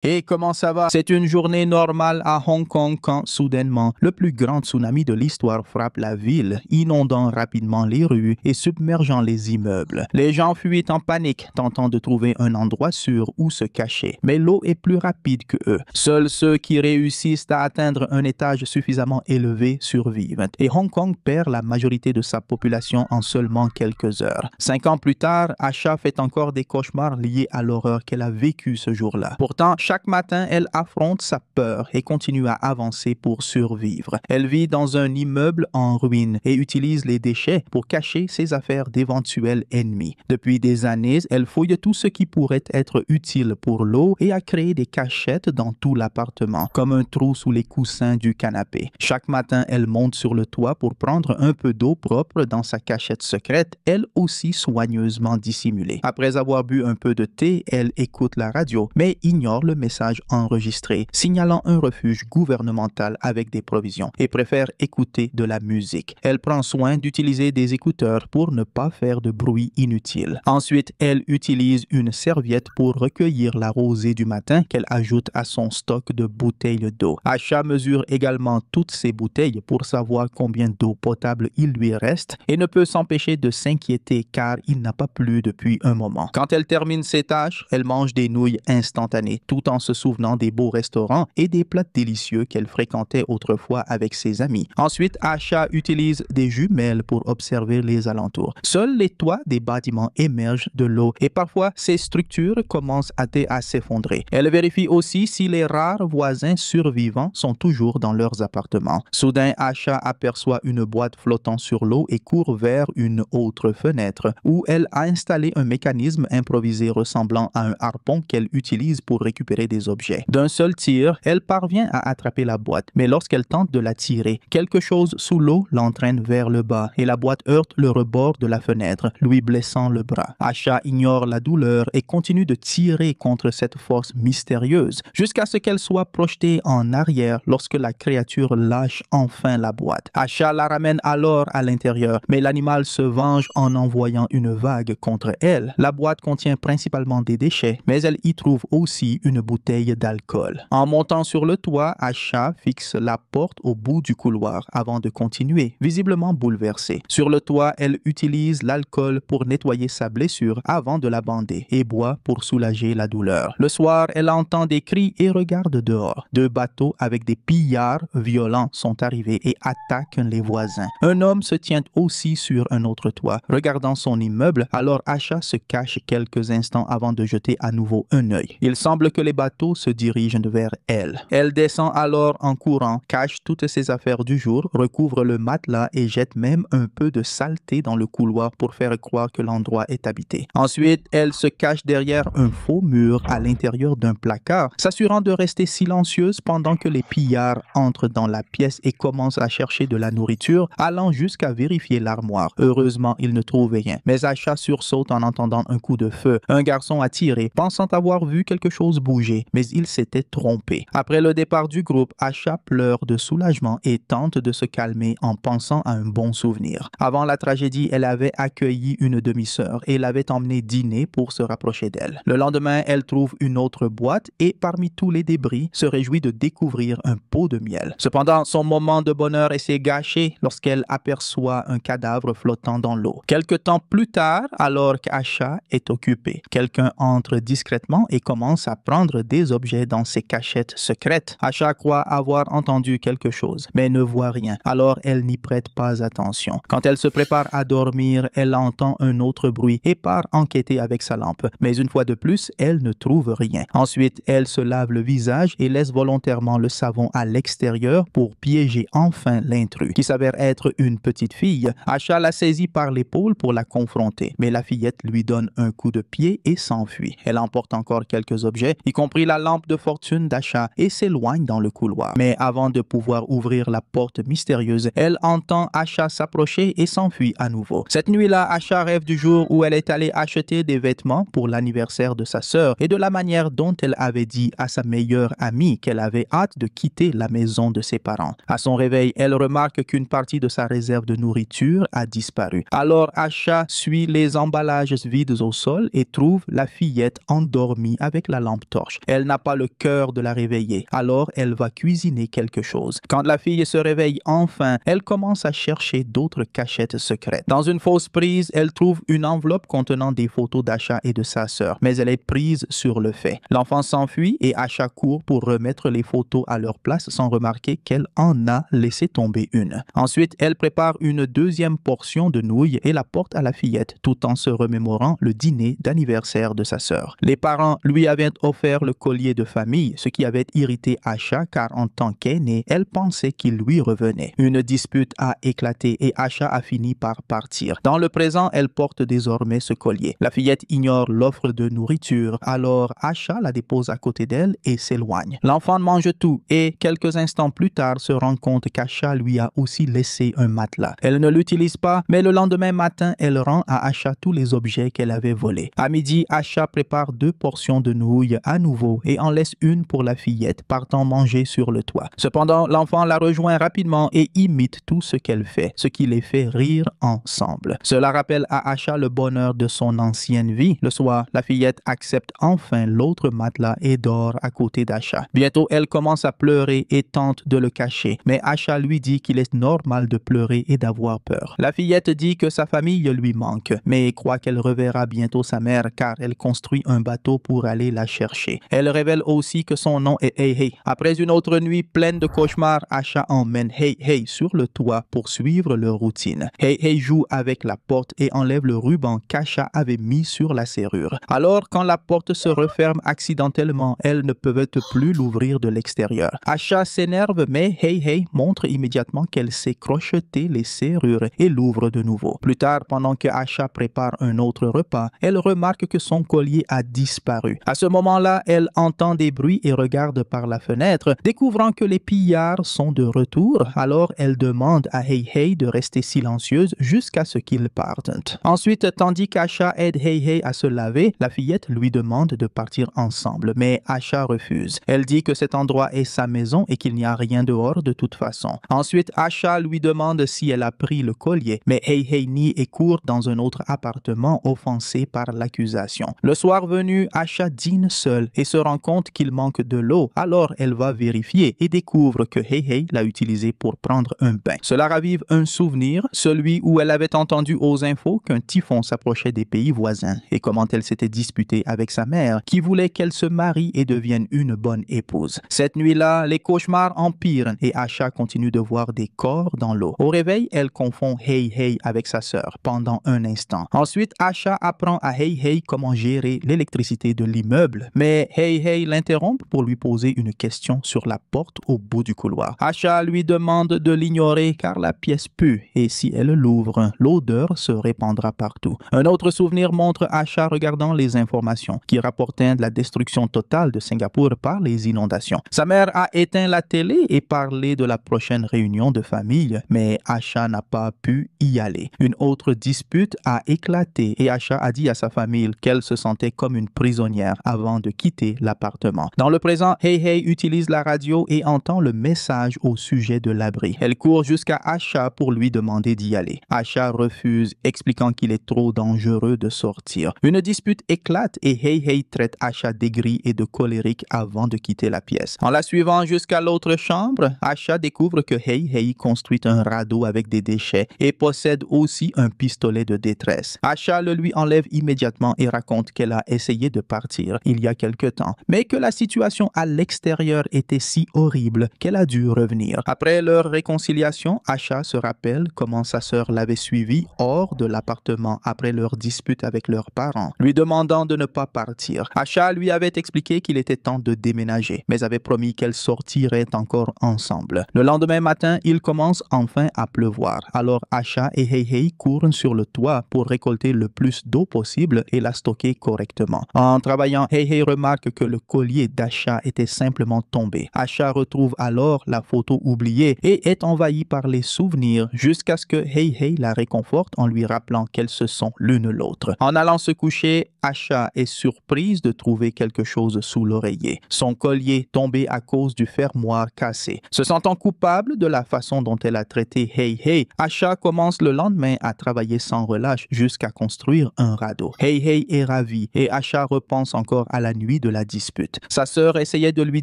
Et comment ça va? C'est une journée normale à Hong Kong quand, soudainement, le plus grand tsunami de l'histoire frappe la ville, inondant rapidement les rues et submergeant les immeubles. Les gens fuient en panique, tentant de trouver un endroit sûr où se cacher. Mais l'eau est plus rapide que eux. Seuls ceux qui réussissent à atteindre un étage suffisamment élevé survivent. Et Hong Kong perd la majorité de sa population en seulement quelques heures. 5 ans plus tard, Asha fait encore des cauchemars liés à l'horreur qu'elle a vécue ce jour-là. Pourtant, chaque matin, elle affronte sa peur et continue à avancer pour survivre. Elle vit dans un immeuble en ruine et utilise les déchets pour cacher ses affaires d'éventuels ennemis. Depuis des années, elle fouille tout ce qui pourrait être utile pour l'eau et a créé des cachettes dans tout l'appartement, comme un trou sous les coussins du canapé. Chaque matin, elle monte sur le toit pour prendre un peu d'eau propre dans sa cachette secrète, elle aussi soigneusement dissimulée. Après avoir bu un peu de thé, elle écoute la radio, mais ignore le message enregistré, signalant un refuge gouvernemental avec des provisions et préfère écouter de la musique. Elle prend soin d'utiliser des écouteurs pour ne pas faire de bruit inutile. Ensuite, elle utilise une serviette pour recueillir la rosée du matin qu'elle ajoute à son stock de bouteilles d'eau. Asha mesure également toutes ces bouteilles pour savoir combien d'eau potable il lui reste et ne peut s'empêcher de s'inquiéter car il n'a pas plu depuis un moment. Quand elle termine ses tâches, elle mange des nouilles instantanées tout en se souvenant des beaux restaurants et des plats délicieux qu'elle fréquentait autrefois avec ses amis. Ensuite, Asha utilise des jumelles pour observer les alentours. Seuls les toits des bâtiments émergent de l'eau et parfois ces structures commencent à s'effondrer. Elle vérifie aussi si les rares voisins survivants sont toujours dans leurs appartements. Soudain, Asha aperçoit une boîte flottant sur l'eau et court vers une autre fenêtre où elle a installé un mécanisme improvisé ressemblant à un harpon qu'elle utilise pour récupérer des objets. D'un seul tir, elle parvient à attraper la boîte, mais lorsqu'elle tente de la tirer, quelque chose sous l'eau l'entraîne vers le bas et la boîte heurte le rebord de la fenêtre, lui blessant le bras. Asha ignore la douleur et continue de tirer contre cette force mystérieuse jusqu'à ce qu'elle soit projetée en arrière lorsque la créature lâche enfin la boîte. Asha la ramène alors à l'intérieur, mais l'animal se venge en envoyant une vague contre elle. La boîte contient principalement des déchets, mais elle y trouve aussi une bouteille d'alcool. En montant sur le toit, Asha fixe la porte au bout du couloir avant de continuer, visiblement bouleversée. Sur le toit, elle utilise l'alcool pour nettoyer sa blessure avant de la bander et boit pour soulager la douleur. Le soir, elle entend des cris et regarde dehors. 2 bateaux avec des pillards violents sont arrivés et attaquent les voisins. Un homme se tient aussi sur un autre toit, regardant son immeuble, alors Asha se cache quelques instants avant de jeter à nouveau un œil. Il semble que les bateaux se dirigent vers elle. Elle descend alors en courant, cache toutes ses affaires du jour, recouvre le matelas et jette même un peu de saleté dans le couloir pour faire croire que l'endroit est habité. Ensuite, elle se cache derrière un faux mur à l'intérieur d'un placard, s'assurant de rester silencieuse pendant que les pillards entrent dans la pièce et commencent à chercher de la nourriture, allant jusqu'à vérifier l'armoire. Heureusement, ils ne trouvent rien. Mais Asha sursaute en entendant un coup de feu. Un garçon a tiré, pensant avoir vu quelque chose bouger, mais il s'était trompé. Après le départ du groupe, Asha pleure de soulagement et tente de se calmer en pensant à un bon souvenir. Avant la tragédie, elle avait accueilli une demi-sœur et l'avait emmenée dîner pour se rapprocher d'elle. Le lendemain, elle trouve une autre boîte et parmi tous les débris, se réjouit de découvrir un pot de miel. Cependant, son moment de bonheur s'est gâché lorsqu'elle aperçoit un cadavre flottant dans l'eau. Quelque temps plus tard, alors qu'Asha est occupée, quelqu'un entre discrètement et commence à prendre des objets dans ses cachettes secrètes. Asha croit avoir entendu quelque chose, mais ne voit rien. Alors, elle n'y prête pas attention. Quand elle se prépare à dormir, elle entend un autre bruit et part enquêter avec sa lampe. Mais une fois de plus, elle ne trouve rien. Ensuite, elle se lave le visage et laisse volontairement le savon à l'extérieur pour piéger enfin l'intrus, qui s'avère être une petite fille. Asha la saisit par l'épaule pour la confronter, mais la fillette lui donne un coup de pied et s'enfuit. Elle emporte encore quelques objets, y compris la lampe de fortune d'Asha, et s'éloigne dans le couloir. Mais avant de pouvoir ouvrir la porte mystérieuse, elle entend Asha s'approcher et s'enfuit à nouveau. Cette nuit-là, Asha rêve du jour où elle est allée acheter des vêtements pour l'anniversaire de sa sœur et de la manière dont elle avait dit à sa meilleure amie qu'elle avait hâte de quitter la maison de ses parents. À son réveil, elle remarque qu'une partie de sa réserve de nourriture a disparu. Alors Asha suit les emballages vides au sol et trouve la fillette endormie avec la lampe torche. cherche. Elle n'a pas le cœur de la réveiller. Alors, elle va cuisiner quelque chose. Quand la fille se réveille enfin, elle commence à chercher d'autres cachettes secrètes. Dans une fausse prise, elle trouve une enveloppe contenant des photos d'Asha et de sa sœur, mais elle est prise sur le fait. L'enfant s'enfuit et Asha court pour remettre les photos à leur place sans remarquer qu'elle en a laissé tomber une. Ensuite, elle prépare une deuxième portion de nouilles et la porte à la fillette tout en se remémorant le dîner d'anniversaire de sa sœur. Les parents lui avaient offert le collier de famille, ce qui avait irrité Asha car en tant qu'aînée, elle pensait qu'il lui revenait. Une dispute a éclaté et Asha a fini par partir. Dans le présent, elle porte désormais ce collier. La fillette ignore l'offre de nourriture, alors Asha la dépose à côté d'elle et s'éloigne. L'enfant mange tout et quelques instants plus tard se rend compte qu'Asha lui a aussi laissé un matelas. Elle ne l'utilise pas, mais le lendemain matin, elle rend à Asha tous les objets qu'elle avait volés. À midi, Asha prépare 2 portions de nouilles à nouveau et en laisse une pour la fillette, partant manger sur le toit. Cependant, l'enfant la rejoint rapidement et imite tout ce qu'elle fait, ce qui les fait rire ensemble. Cela rappelle à Asha le bonheur de son ancienne vie. Le soir, la fillette accepte enfin l'autre matelas et dort à côté d'Asha. Bientôt, elle commence à pleurer et tente de le cacher, mais Asha lui dit qu'il est normal de pleurer et d'avoir peur. La fillette dit que sa famille lui manque, mais croit qu'elle reverra bientôt sa mère car elle construit un bateau pour aller la chercher. Elle révèle aussi que son nom est Hey Hey. Après une autre nuit pleine de cauchemars, Asha emmène Hey Hey sur le toit pour suivre leur routine. Hey Hey joue avec la porte et enlève le ruban qu'Asha avait mis sur la serrure. Alors, quand la porte se referme accidentellement, elle ne peut plus l'ouvrir de l'extérieur. Asha s'énerve, mais Hey Hey montre immédiatement qu'elle sait crocheter les serrures et l'ouvre de nouveau. Plus tard, pendant que Asha prépare un autre repas, elle remarque que son collier a disparu. À ce moment-là, elle entend des bruits et regarde par la fenêtre, découvrant que les pillards sont de retour. Alors, elle demande à Hey Hey de rester silencieuse jusqu'à ce qu'ils partent. Ensuite, tandis qu'Asha aide Hey Hey à se laver, la fillette lui demande de partir ensemble, mais Asha refuse. Elle dit que cet endroit est sa maison et qu'il n'y a rien dehors de toute façon. Ensuite, Asha lui demande si elle a pris le collier, mais Hey Hey nie et court dans un autre appartement offensée par l'accusation. Le soir venu, Asha dîne seule et se rend compte qu'il manque de l'eau. Alors, elle va vérifier et découvre que Hey Hey l'a utilisé pour prendre un bain. Cela ravive un souvenir, celui où elle avait entendu aux infos qu'un typhon s'approchait des pays voisins et comment elle s'était disputée avec sa mère qui voulait qu'elle se marie et devienne une bonne épouse. Cette nuit-là, les cauchemars empirent et Asha continue de voir des corps dans l'eau. Au réveil, elle confond Hey Hey avec sa sœur pendant un instant. Ensuite, Asha apprend à Hey Hey comment gérer l'électricité de l'immeuble, mais Hey Hey l'interrompt pour lui poser une question sur la porte au bout du couloir. Asha lui demande de l'ignorer car la pièce pue et si elle l'ouvre, l'odeur se répandra partout. Un autre souvenir montre Asha regardant les informations qui rapportaient de la destruction totale de Singapour par les inondations. Sa mère a éteint la télé et parlé de la prochaine réunion de famille, mais Asha n'a pas pu y aller. Une autre dispute a éclaté et Asha a dit à sa famille qu'elle se sentait comme une prisonnière avant de quitter l'appartement. Dans le présent, Hey Hey utilise la radio et entend le message au sujet de l'abri. Elle court jusqu'à Asha pour lui demander d'y aller. Asha refuse, expliquant qu'il est trop dangereux de sortir. Une dispute éclate et Hey Hey traite Asha d'aigri et de colérique avant de quitter la pièce. En la suivant jusqu'à l'autre chambre, Asha découvre que Hey Hey construit un radeau avec des déchets et possède aussi un pistolet de détresse. Asha le lui enlève immédiatement et raconte qu'elle a essayé de partir il y a quelque temps, mais que la situation à l'extérieur était si horrible qu'elle a dû revenir. Après leur réconciliation, Asha se rappelle comment sa sœur l'avait suivie hors de l'appartement après leur dispute avec leurs parents, lui demandant de ne pas partir. Asha lui avait expliqué qu'il était temps de déménager, mais avait promis qu'elles sortiraient encore ensemble. Le lendemain matin, il commence enfin à pleuvoir. Alors Asha et Hey Hey courent sur le toit pour récolter le plus d'eau possible et la stocker correctement. En travaillant, Hey Hey remarque que le collier d'Asha était simplement tombé. Asha retrouve alors la photo oubliée et est envahie par les souvenirs jusqu'à ce que Hey Hey la réconforte en lui rappelant qu'elles se sont l'une l'autre. En allant se coucher, Asha est surprise de trouver quelque chose sous l'oreiller. Son collier tombé à cause du fermoir cassé. Se sentant coupable de la façon dont elle a traité Hey Hey, Asha commence le lendemain à travailler sans relâche jusqu'à construire un radeau. Hey Hey est ravie et Asha repense encore à la nuit de la dispute. Sa sœur essayait de lui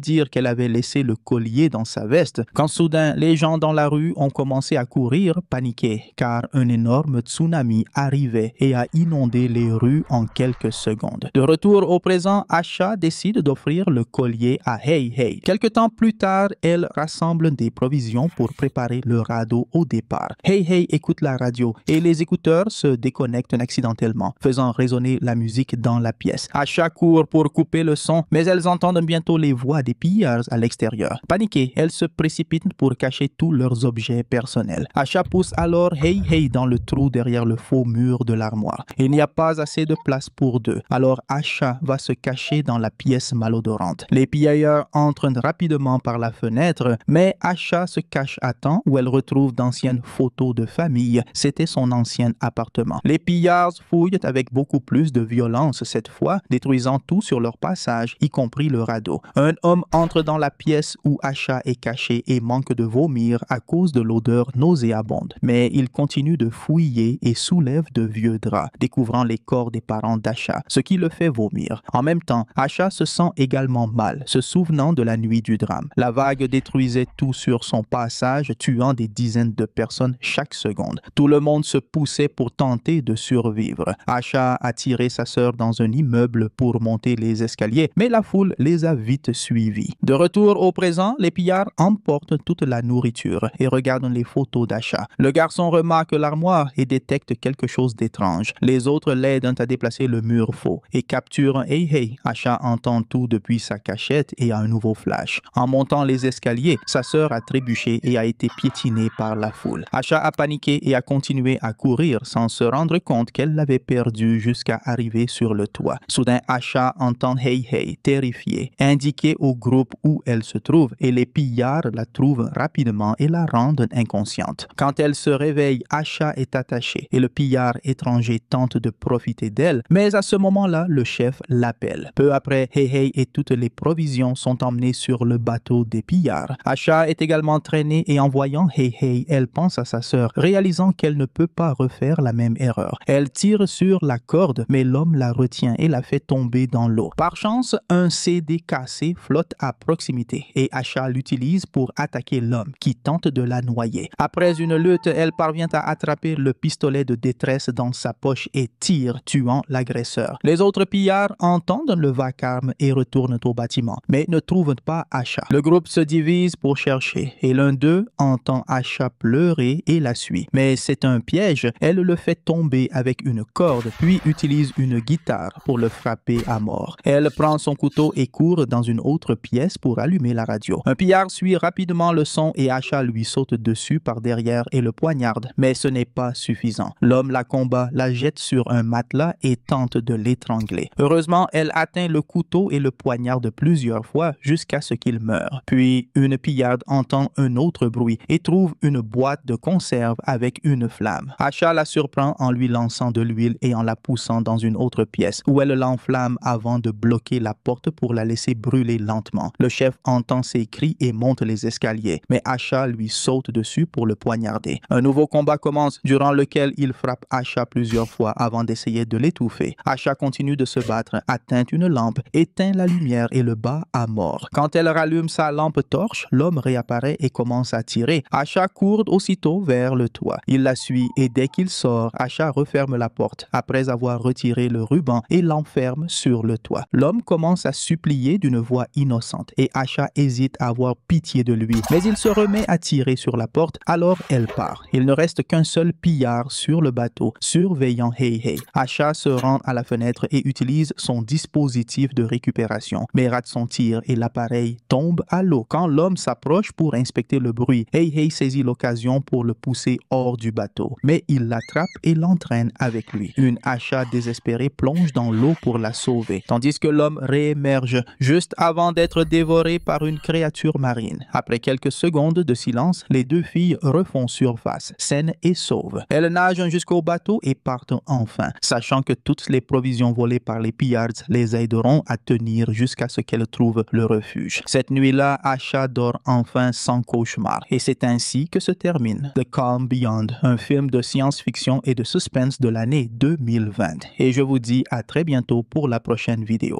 dire qu'elle avait laissé le collier dans sa veste, quand soudain les gens dans la rue ont commencé à courir, paniqués, car un énorme tsunami arrivait et a inondé les rues en quelques secondes. De retour au présent, Asha décide d'offrir le collier à Hei Hei. Quelque temps plus tard, elle rassemble des provisions pour préparer le radeau au départ. Hei Hei écoute la radio et les écouteurs se déconnectent accidentellement, faisant résonner la musique dans la pièce. Asha court pour couper le son, mais elles entendent bientôt les voix des pillards à l'extérieur. Paniquées, elles se précipitent pour cacher tous leurs objets personnels. Asha pousse alors Hei Hei dans le trou derrière le faux mur de l'armoire. Il n'y a pas assez de place pour deux, alors Asha va se cacher dans la pièce malodorante. Les pillailleurs entrent rapidement par la fenêtre, mais Asha se cache à temps où elle retrouve d'anciennes photos de famille. C'était son ancien appartement. Les pillards fouillent avec beaucoup plus de violence cette fois, détruisant tout sur leur passage, y compris le radeau. Un homme entre dans la pièce où Asha est cachée et manque de vomir à cause de l'odeur nauséabonde. Mais il continue de fouiller et soulève de vieux draps, découvrant les corps des parents d'Asha, ce qui le fait vomir. En même temps, Asha se sent également mal, se souvenant de la nuit du drame. La vague détruisait tout sur son passage, tuant des dizaines de personnes chaque seconde. Tout le monde se poussait pour tenter de survivre. Asha a tiré sa sœur dans un immeuble pour monter les escaliers, mais la foule les a vite suivis. De retour au présent, les pillards emportent toute la nourriture et regardent les photos d'Asha. Le garçon remarque l'armoire et détecte quelque chose d'étrange. Les autres l'aident à déplacer le mur faux et capturent Hei Hei. Asha entend tout depuis sa cachette et a un nouveau flash. En montant les escaliers, sa sœur a trébuché et a été piétinée par la foule. Asha a paniqué et a continué à courir sans se rendre compte qu'elle l'avait perdue jusqu'à arriver sur le toit. Soudain, Asha entend Hei Hei, terrifiée, indiquer au groupe où elle se trouve et les pillards la trouvent rapidement et la rendent inconsciente. Quand elle se réveille, Asha est attachée et le pillard étranger tente de profiter d'elle, mais à ce moment-là, le chef l'appelle. Peu après, Hei Hei et toutes les provisions sont emmenées sur le bateau des pillards. Asha est également traînée et en voyant Hei Hei, elle pense à sa sœur, réalisant qu'elle ne peut pas refaire la même erreur. Elle tire sur la corde, mais l'homme la retient et la fait tomber dans l'eau. Par chance, un CD cassé flotte à proximité et Asha l'utilise pour attaquer l'homme qui tente de la noyer. Après une lutte, elle parvient à attraper le pistolet de détresse dans sa poche et tire, tuant l'agresseur. Les autres pillards entendent le vacarme et retournent au bâtiment, mais ne trouvent pas Asha. Le groupe se divise pour chercher et l'un d'eux entend Asha pleurer et la suit. Mais c'est un piège, elle le fait tomber avec une corde, puis utilise une guitare pour le frapper à mort. Elle prend son couteau et court dans une autre pièce pour allumer la radio. Un pillard suit rapidement le son et Asha lui saute dessus par derrière et le poignarde, mais ce n'est pas suffisant. L'homme la combat, la jette sur un matelas et tente de l'étrangler. Heureusement, elle atteint le couteau et le poignarde plusieurs fois jusqu'à ce qu'il meure. Puis, une pillarde entend un autre bruit et trouve une boîte de conserve avec une flamme. Asha la surprend en lui lançant de l'huile et en la poussant dans une autre pièce où elle l'enflamme avant de bloquer la porte pour la laisser brûler lentement. Le chef entend ses cris et monte les escaliers, mais Asha lui saute dessus pour le poignarder. Un nouveau combat commence durant lequel il frappe Asha plusieurs fois avant d'essayer de l'étouffer. Asha continue de se battre, atteint une lampe, éteint la lumière et le bat à mort. Quand elle rallume sa lampe torche, l'homme réapparaît et commence à tirer. Asha court aussitôt vers le toit. Il la suit et dès qu'il sort, Asha referme la porte après avoir retiré le ruban et l'enferme sur le toit. L'homme commence à supplier d'une voix innocente et Asha hésite à avoir pitié de lui, mais il se remet à tirer sur la porte, alors elle part. Il ne reste qu'un seul pillard sur le bateau, surveillant Hei Hei. Asha se rend à la fenêtre et utilise son dispositif de récupération, mais rate son tir et l'appareil tombe à l'eau. Quand l'homme s'approche pour inspecter le bruit, Hei Hei saisit l'occasion pour le pousser hors du bateau, mais il l'attrape et l'entraîne avec lui. Une Asha désespérée plonge dans l'eau pour la sauver, tandis que l'homme réémerge juste avant d'être dévoré par une créature marine. Après quelques secondes de silence, les deux filles refont surface, saines et sauves. Elles nagent jusqu'au bateau et partent enfin, sachant que toutes les provisions volées par les pillards les aideront à tenir jusqu'à ce qu'elles trouvent le refuge. Cette nuit-là, Asha dort enfin sans cauchemar, et c'est ainsi que se termine The Calm Beyond, un film de science-fiction et de suspense de l'année 2020. Et je vous dis à très bientôt pour la prochaine vidéo.